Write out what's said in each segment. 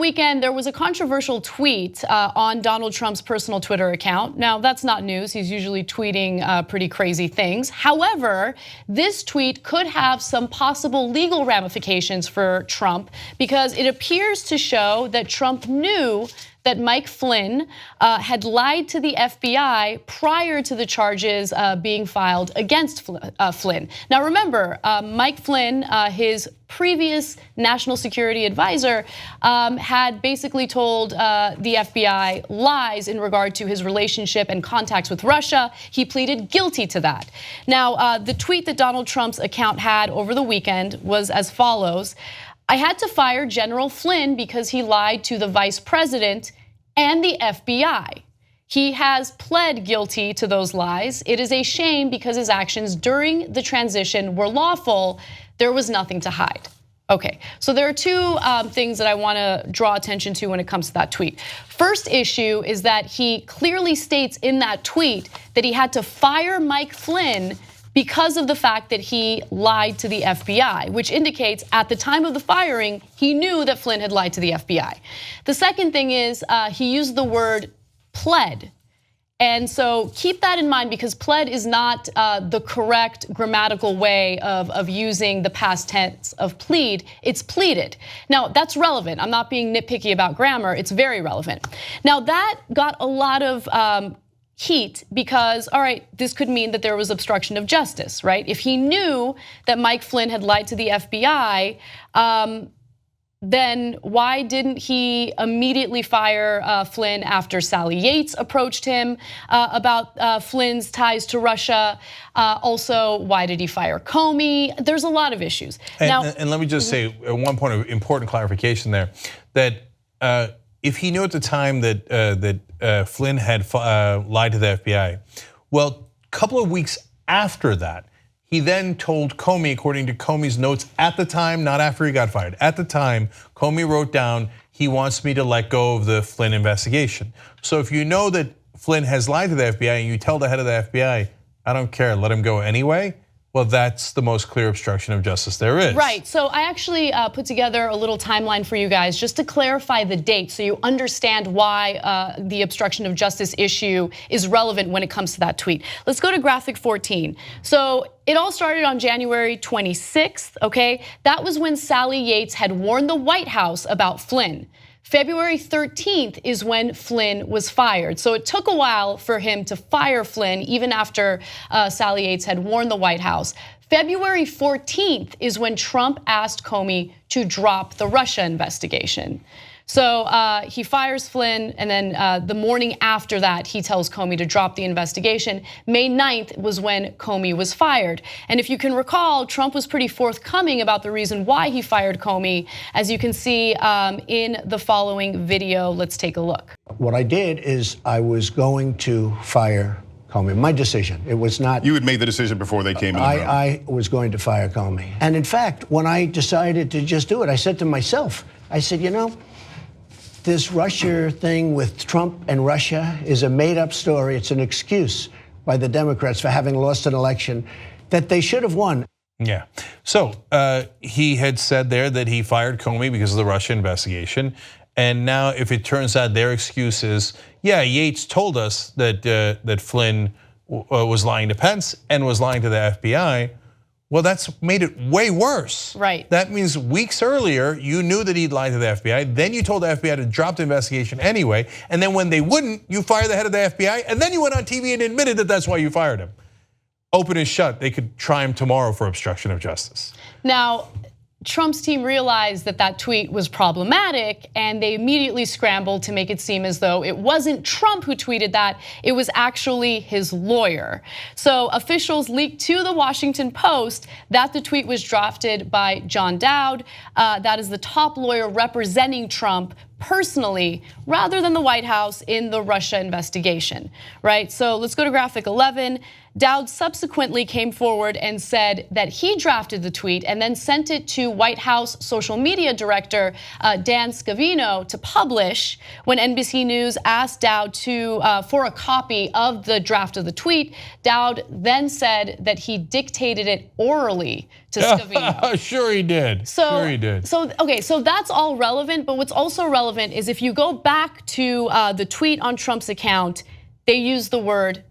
weekend, there was a controversial tweet on Donald Trump's personal Twitter account. Now, that's not news. He's usually tweeting pretty crazy things. However, this tweet could have some possible legal ramifications for Trump because it appears to show that Trump knew that Mike Flynn had lied to the FBI prior to the charges being filed against Flynn. Now remember, Mike Flynn, his previous national security advisor, had basically told the FBI lies in regard to his relationship and contacts with Russia. He pleaded guilty to that. Now, the tweet that Donald Trump's account had over the weekend was as follows: I had to fire General Flynn because he lied to the vice president and the FBI. He has pled guilty to those lies. It is a shame because his actions during the transition were lawful. There was nothing to hide. Okay, so there are two things that I want to draw attention to when it comes to that tweet. First issue is that he clearly states in that tweet that he had to fire Mike Flynn because of the fact that he lied to the FBI, which indicates at the time of the firing, he knew that Flynn had lied to the FBI. The second thing is he used the word pled. And so keep that in mind because pled is not the correct grammatical way of using the past tense of plead, it's pleaded. Now that's relevant, I'm not being nitpicky about grammar, it's very relevant. Now that got a lot of heat because, all right, this could mean that there was obstruction of justice, right? If he knew that Mike Flynn had lied to the FBI, then why didn't he immediately fire Flynn after Sally Yates approached him about Flynn's ties to Russia? Also, why did he fire Comey? There's a lot of issues. And let me just say at one point of important clarification there, that if he knew at the time that Flynn had lied to the FBI, well, a couple of weeks after that, he then told Comey, according to Comey's notes at the time, not after he got fired, at the time, Comey wrote down, he wants me to let go of the Flynn investigation. So if you know that Flynn has lied to the FBI and you tell the head of the FBI, I don't care, let him go anyway, well, that's the most clear obstruction of justice there is. Right, so I actually put together a little timeline for you guys just to clarify the date so you understand why the obstruction of justice issue is relevant when it comes to that tweet. Let's go to graphic 14. So it all started on January 26th, okay? That was when Sally Yates had warned the White House about Flynn. February 13th is when Flynn was fired. So it took a while for him to fire Flynn, even after Sally Yates had warned the White House. February 14th is when Trump asked Comey to drop the Russia investigation. So he fires Flynn, and then the morning after that, he tells Comey to drop the investigation. May 9th was when Comey was fired. And if you can recall, Trump was pretty forthcoming about the reason why he fired Comey, as you can see in the following video. Let's take a look. What I did is I was going to fire Comey. My decision. It was not. You had made the decision before they came in the room. I was going to fire Comey. And in fact, when I decided to just do it, I said to myself, I said, you know, this Russia thing with Trump and Russia is a made-up story. It's an excuse by the Democrats for having lost an election that they should have won. Yeah, so he had said there that he fired Comey because of the Russia investigation. And now if it turns out their excuse is, yeah, Yates told us that Flynn was lying to Pence and was lying to the FBI, well, that's made it way worse. Right. That means weeks earlier, you knew that he'd lied to the FBI, then you told the FBI to drop the investigation anyway, and then when they wouldn't, you fired the head of the FBI, and then you went on TV and admitted that that's why you fired him. Open and shut, they could try him tomorrow for obstruction of justice. Now, Trump's team realized that that tweet was problematic, and they immediately scrambled to make it seem as though it wasn't Trump who tweeted that, it was actually his lawyer. So officials leaked to the Washington Post that the tweet was drafted by John Dowd. That is the top lawyer representing Trump personally, rather than the White House in the Russia investigation, right? So let's go to graphic 11. Dowd subsequently came forward and said that he drafted the tweet and then sent it to White House social media director Dan Scavino to publish. When NBC News asked Dowd for a copy of the draft of the tweet, Dowd then said that he dictated it orally to Scavino. Sure he did. Sure he did. So that's all relevant, but what's also relevant is if you go back to the tweet on Trump's account, they use the word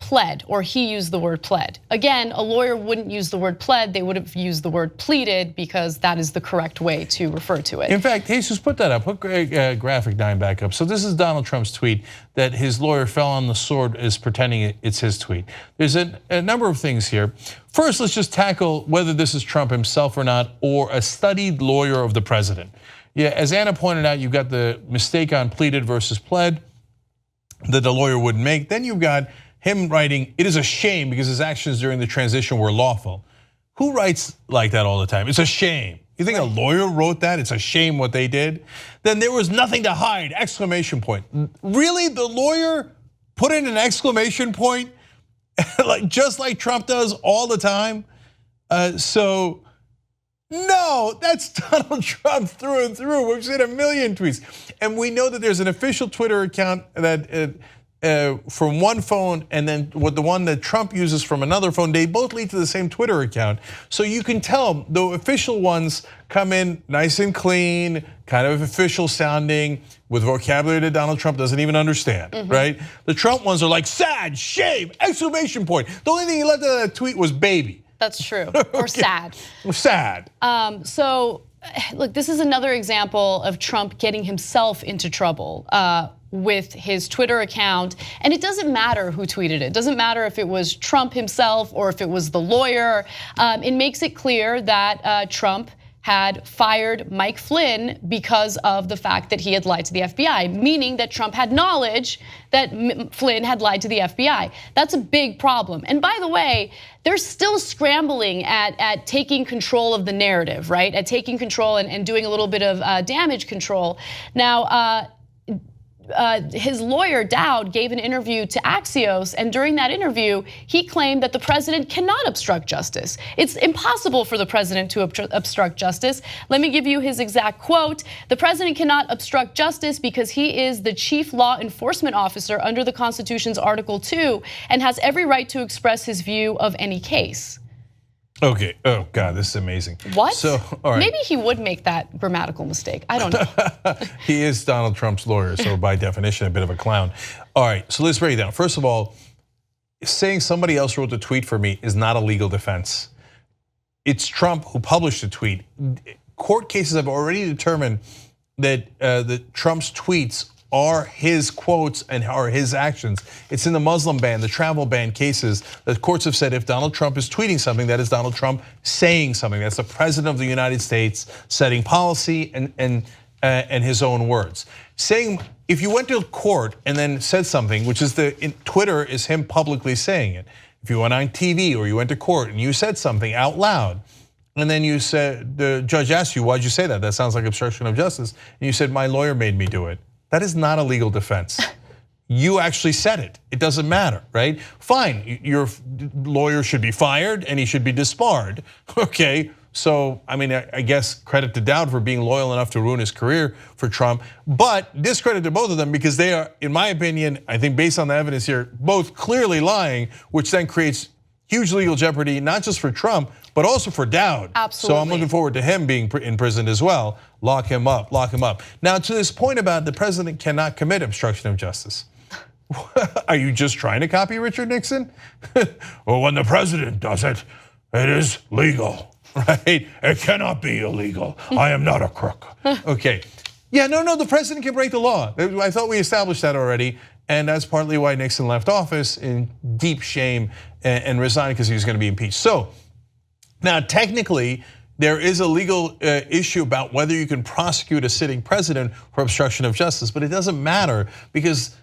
pled, or he used the word pled. Again, a lawyer wouldn't use the word pled, they would have used the word pleaded because that is the correct way to refer to it. In fact, Jesus, put that up, put graphic 9 back up. So this is Donald Trump's tweet that his lawyer fell on the sword is pretending it's his tweet. There's a number of things here. First, let's just tackle whether this is Trump himself or not, or a studied lawyer of the president. Yeah, as Anna pointed out, you've got the mistake on pleaded versus pled that the lawyer wouldn't make. Then you've got him writing, "It is a shame because his actions during the transition were lawful." Who writes like that all the time? It's a shame. You think a lawyer wrote that? It's a shame what they did. Then there was nothing to hide, exclamation point. Really, the lawyer put in an exclamation point, just like Trump does all the time? So no, that's Donald Trump through and through. We've seen a million tweets. And we know that there's an official Twitter account that from one phone, and then with the one that Trump uses from another phone, they both lead to the same Twitter account. So you can tell the official ones come in nice and clean, kind of official sounding, with vocabulary that Donald Trump doesn't even understand, right? The Trump ones are like sad, shame, exclamation point. The only thing he left out of that tweet was baby. That's true, or sad. Sad. So look, this is another example of Trump getting himself into trouble with his Twitter account. And it doesn't matter who tweeted it. It doesn't matter if it was Trump himself or if it was the lawyer. It makes it clear that Trump had fired Mike Flynn because of the fact that he had lied to the FBI, meaning that Trump had knowledge that Flynn had lied to the FBI. That's a big problem. And by the way, they're still scrambling at taking control of the narrative, right? At taking control and doing a little bit of damage control. Now, his lawyer, Dowd, gave an interview to Axios, and during that interview, he claimed that the president cannot obstruct justice. It's impossible for the president to obstruct justice. Let me give you his exact quote. "The president cannot obstruct justice because he is the chief law enforcement officer under the Constitution's Article 2 and has every right to express his view of any case." Okay, oh God, this is amazing. What? So, all right. Maybe he would make that grammatical mistake, I don't know. He is Donald Trump's lawyer, so by definition, a bit of a clown. All right, so let's break it down. First of all, saying somebody else wrote the tweet for me is not a legal defense. It's Trump who published the tweet. Court cases have already determined that Trump's tweets are his quotes and are his actions. It's in the Muslim ban, the travel ban cases that courts have said if Donald Trump is tweeting something, that is Donald Trump saying something. That's the president of the United States setting policy and his own words. Saying, if you went to court and then said something, which is Twitter is him publicly saying it. If you went on TV or you went to court and you said something out loud, and then you said, the judge asked you, why'd you say that? That sounds like obstruction of justice. And you said, my lawyer made me do it. That is not a legal defense. You actually said it. It doesn't matter, right? Fine, your lawyer should be fired and he should be disbarred. Okay, so I mean, I guess credit to Dowd for being loyal enough to ruin his career for Trump, but discredit to both of them because they are, in my opinion, I think based on the evidence here, both clearly lying, which then creates huge legal jeopardy, not just for Trump, but also for Dowd. Absolutely. So I'm looking forward to him being imprisoned as well. Lock him up, lock him up. Now to this point about the president cannot commit obstruction of justice. Are you just trying to copy Richard Nixon? Well, when the president does it, it is legal, right? It cannot be illegal. I am not a crook. Okay, yeah, no, the president can break the law. I thought we established that already. And that's partly why Nixon left office in deep shame and resigned because he was going to be impeached. So now technically, there is a legal issue about whether you can prosecute a sitting president for obstruction of justice, but it doesn't matter because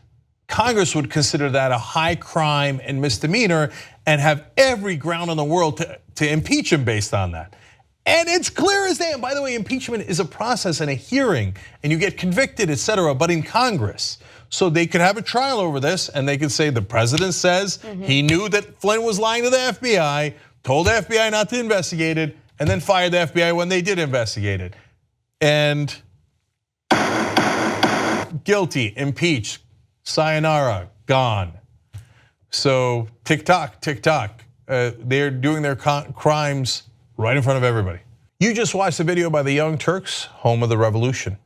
Congress would consider that a high crime and misdemeanor and have every ground in the world to impeach him based on that. And it's clear as day. And by the way, impeachment is a process and a hearing, and you get convicted, etc. But in Congress, so they could have a trial over this, and they could say the president says he knew that Flynn was lying to the FBI, told the FBI not to investigate it, and then fired the FBI when they did investigate it. And guilty, impeached, sayonara, gone. So tick tock, they're doing their crimes right in front of everybody. You just watched the video by the Young Turks, home of the revolution.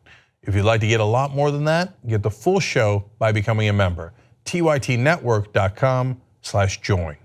If you'd like to get a lot more than that, get the full show by becoming a member. tytnetwork.com/join.